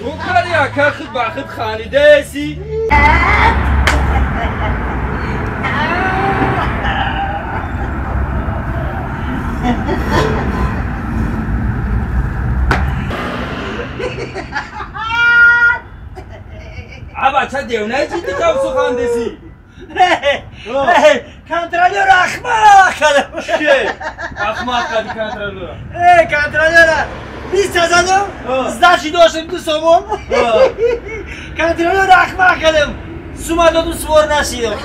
وكاليا كاخد باخد خاني داسي عبا تشدي وناجي تجاوسو خان داسي کنترلور اخماق کردم چه؟ اخماق کردی کنترلور کنترلور 20,000 zdać doszedł do sobą کنترلور اخماق کردم سوما دادو سوار نشیدم